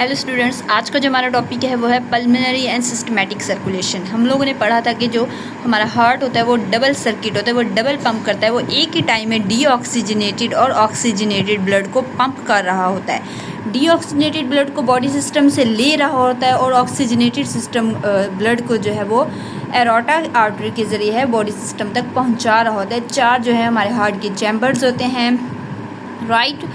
Hello students, आज का जो हमारा टॉपिक है वो है पल्मोनरी एंड सिस्टमैटिक सर्कुलेशन। हम लोगों ने पढ़ा था कि जो हमारा हार्ट होता है वो डबल सर्किट होता है, वो डबल पंप करता है। वो एक ही टाइम में डीऑक्सीजनेटेड और ऑक्सीजनेटेड ब्लड को पंप कर रहा होता है। डीऑक्सीजनेटेड ब्लड को बॉडी सिस्टम से ले रहा होता है और ऑक्सीजनेटेड सिस्टम ब्लड को जो है वो एरोटा आर्टरी के ज़रिए है बॉडी सिस्टम तक पहुँचा रहा होता है। चार जो है हमारे हार्ट के चैम्बर्स होते हैं। राइट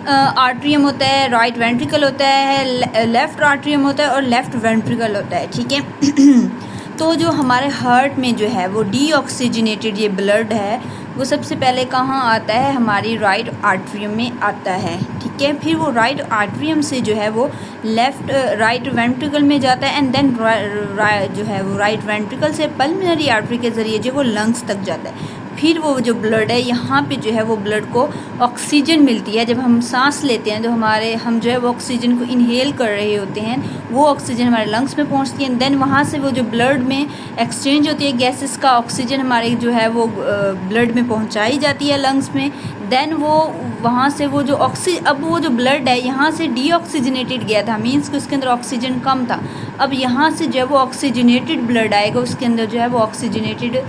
आर्ट्रियम होता है, राइट वेंट्रिकल होता है, लेफ़्ट आर्ट्रियम होता है और लेफ़्ट वेंट्रिकल होता है। ठीक है। तो जो हमारे हार्ट में जो है वो डीऑक्सीजनेटेड ये ब्लड है वो सबसे पहले कहाँ आता है, हमारी राइट आर्ट्रियम में आता है। ठीक है। फिर वो राइट आर्ट्रियम से जो है वो राइट वेंट्रिकल में जाता है एंड देन जो है वो राइट वेंट्रिकल से पल्मोनरी आर्टरी के ज़रिए जो वो लंग्स तक जाता है। फिर वो जो ब्लड है यहाँ पे जो है वो ब्लड को ऑक्सीजन मिलती है। जब हम सांस लेते हैं तो हम जो है वो ऑक्सीजन को इनहेल कर रहे होते हैं, वो ऑक्सीजन हमारे लंग्स में पहुँचती है। देन वहाँ से वो जो ब्लड में एक्सचेंज होती है गैसेस का, ऑक्सीजन हमारे जो है वो ब्लड में पहुँचाई जाती है लंग्स में। देन वो वहाँ से वो जो अब वो जो ब्लड है यहाँ से डीऑक्सीजनेटेड गया था, मीन्स कि उसके अंदर ऑक्सीजन कम था। अब यहाँ से जो है वो ऑक्सीजनेटेड ब्लड आएगा, उसके अंदर जो है वो ऑक्सीजनेटेड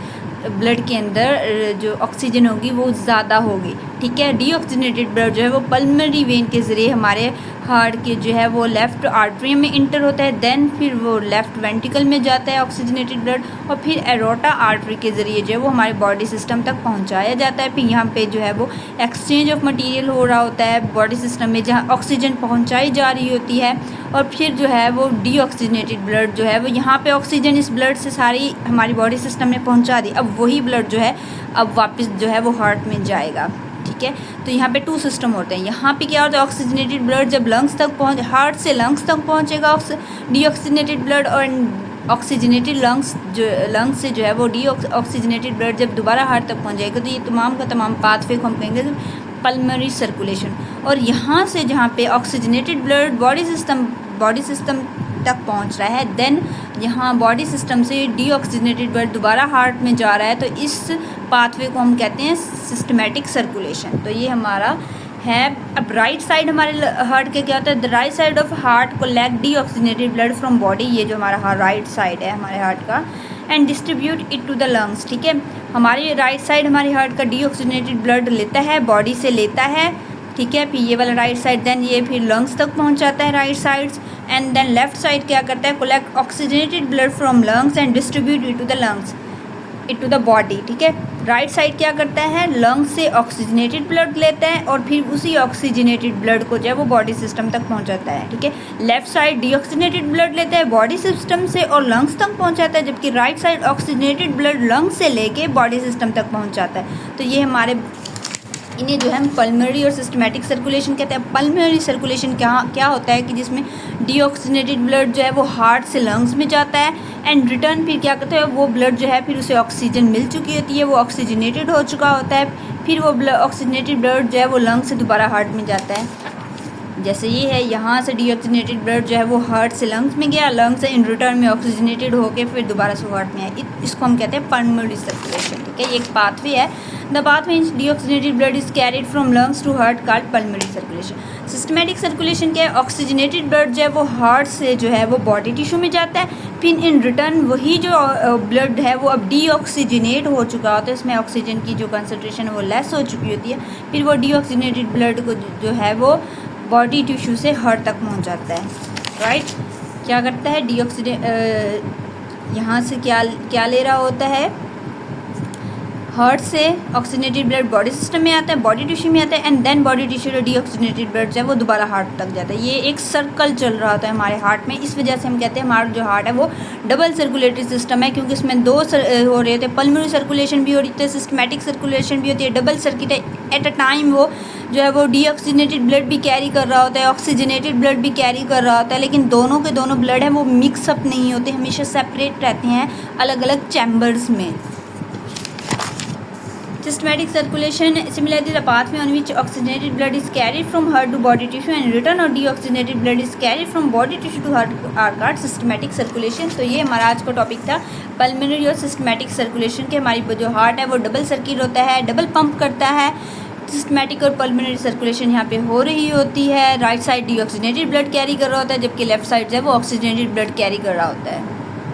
ब्लड के अंदर जो ऑक्सीजन होगी वो ज़्यादा होगी। ठीक है। डीऑक्सीजनेटेड ब्लड जो है वो पल्मोनरी वेन के ज़रिए हमारे हार्ट के जो है वो लेफ़्ट आर्टरी में इंटर होता है। देन फिर वो लेफ़्ट वेंट्रिकल में जाता है ऑक्सीजनेटेड ब्लड और फिर एरोटा आर्टरी के ज़रिए जो है वो हमारे बॉडी सिस्टम तक पहुंचाया जाता है। फिर यहाँ पे जो है वो एक्सचेंज ऑफ मटेरियल हो रहा होता है बॉडी सिस्टम में, जहाँ ऑक्सीजन पहुँचाई जा रही होती है और फिर जो है वो डीऑक्सीजनेटेड ब्लड जो है वो यहाँ पे ऑक्सीजन इस ब्लड से सारी हमारी बॉडी सिस्टम में पहुँचा दी। अब वही ब्लड जो है अब वापस जो है वो हार्ट में जाएगा। ठीक है। तो यहाँ पे टू सिस्टम होते हैं। यहाँ पे क्या होता है, ऑक्सीजनेटेड ब्लड जब लंग्स तक हार्ट से लंग्स तक पहुँचेगा डीऑक्सीजनेटेड ब्लड, और ऑक्सीजनेटेड लंग्स से जो है वो ऑक्सीजनेटेड ब्लड जब दोबारा हार्ट तक पहुँच जाएगा तो ये तमाम का तमाम पाथवे को हम कहेंगे पल्मोनरी सर्कुलेशन। और यहाँ से जहाँ पे ऑक्सीजनेटेड ब्लड बॉडी सिस्टम तक पहुँच रहा है, देन यहाँ बॉडी सिस्टम से डीऑक्सीजनेटेड ब्लड दोबारा हार्ट में जा रहा है, तो इस पाथवे को हम कहते हैं सिस्टमैटिक सर्कुलेशन। तो ये हमारा है। अब राइट साइड हमारे हार्ट के क्या होता है, the right side of heart collect deoxygenated blood from body, ये जो हमारा राइट साइड है हमारे हार्ट का, and distribute it to the lungs. ठीक है। हमारी राइट साइड हमारे हार्ट का डीऑक्सीजनेटेड ब्लड लेता है, बॉडी से लेता है। ठीक है। फिर ये वाला राइट साइड देन ये फिर लंग्स तक पहुंचाता है right sides, and then left side क्या करता है, collect oxygenated blood from lungs and distribute it to the body. ठीक है। राइट साइड क्या करता है, लंग्स से ऑक्सीजनेटेड ब्लड लेता है और फिर उसी ऑक्सीजनेटेड ब्लड को जो है वो बॉडी सिस्टम तक पहुंचाता है। ठीक है। लेफ्ट साइड डीऑक्सीजनेटेड ब्लड लेता है बॉडी सिस्टम से और लंग्स तक पहुंचाता है, जबकि right side oxygenated blood lungs से लेके बॉडी सिस्टम तक पहुंचाता है। तो ये हमारे इन्हें जो है हम पल्मोनरी और सिस्टमैटिक सर्कुलेशन कहते हैं। पल्मोनरी सर्कुलेशन क्या होता है कि जिसमें डीऑक्सीजनेटेड ब्लड जो है वो हार्ट से लंग्स में जाता है एंड रिटर्न फिर क्या करता है, वो ब्लड जो है फिर उसे ऑक्सीजन मिल चुकी होती है, वो ऑक्सीजनेटेड हो चुका होता है, फिर वो ऑक्सीजनेटेड ब्लड जो है वो लंग्स से दोबारा हार्ट में जाता है। जैसे ये है, यहाँ से डीऑक्सीजनेटेड ब्लड जो है वो हार्ट से लंग्स में गया, लंग्स से इन रिटर्न में ऑक्सीजनेटेड होकर फिर दोबारा से हार्ट में आया। इसको हम कहते हैं पल्मोनरी सर्कुलेशन। ठीक है। ये एक पाथवे है। The pathway in deoxygenated blood is carried from lungs to heart called pulmonary circulation. Systematic circulation क्या है, ऑक्सीजनेटेड ब्लड जो है वो हार्ट से जो है वो बॉडी टिश्यू में जाता है, फिर इन रिटर्न वही जो ब्लड है वो अब डीऑक्सीजनेट हो चुका होता है, इसमें ऑक्सीजन की जो कंसनट्रेशन है वो लेस हो चुकी होती है, फिर वो डीऑक्सीजनेटेड ब्लड को जो है वो बॉडी टिश्यू से हार्ट तक पहुंच जाता है। राइट। क्या करता है यहाँ से क्या ले रहा होता है, हार्ट से ऑक्सीजनेटेड ब्लड बॉडी सिस्टम में आता है, बॉडी टिश्यू में आता है, एंड देन बॉडी टिश्यू से डीऑक्सीजनेटेड ब्लड जो है वो दोबारा हार्ट तक जाता है। ये एक सर्कल चल रहा होता है हमारे हार्ट में। इस वजह से हम कहते हैं हमारा जो हार्ट है वो डबल सर्कुलेटरी सिस्टम है, क्योंकि इसमें दो हो रहे थे, पल्मोनरी सर्कुलेशन भी हो रही है, सिस्टमैटिक सर्कुलेशन भी होती है। डबल सर्किट है, एट अ टाइम वो जो है वो डीऑक्सीजनेटेड ब्लड भी कैरी कर रहा होता है, ऑक्सीजनेटेड ब्लड भी कैरी कर रहा होता है, लेकिन दोनों के दोनों ब्लड है वो मिक्सअप नहीं होते, हमेशा सेपरेट रहते हैं अलग अलग चैम्बर्स में। Systematic circulation similarly the pathway on which oxygenated blood is carried from heart to body tissue and return or deoxygenated blood is carried from body tissue to heart are called systematic circulation। तो ये हमारा आज का topic था pulmonary और systematic circulation के। हमारी जो हार्ट है वो डबल सर्किट होता है, डबल पंप करता है सिस्टमैटिक और पल्मोनरी सर्कुलेशन यहाँ पे हो रही होती है। Right side deoxygenated blood carry कर रहा होता है, जबकि लेफ्ट साइड जो है वो ऑक्सीजनेटेड ब्लड कैरी कर रहा होता है।